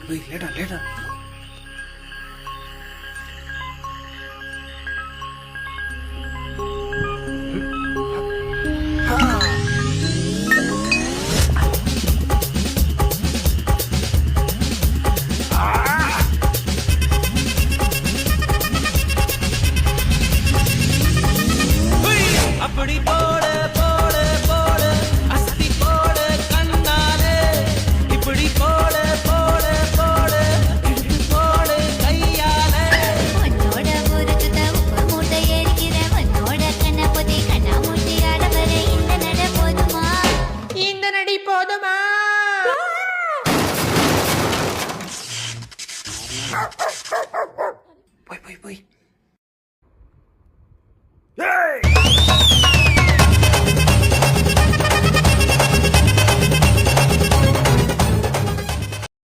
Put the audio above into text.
போய் லேடா லேடா. அப்படி போட போட போட அஸ்தி போட கண்ணாலே இப்படி போட போட போட இழுத்து போட கையாலே உன்னோட ஊருக்கு உப்பு மூட்டை எரிக்கிற உன்னோட கண்ண பொதி கண்ணா மூட்டி ஆடவர இந்த நட போதுமா இந்த நடி போதுமா போய் போய் போய். ஏய்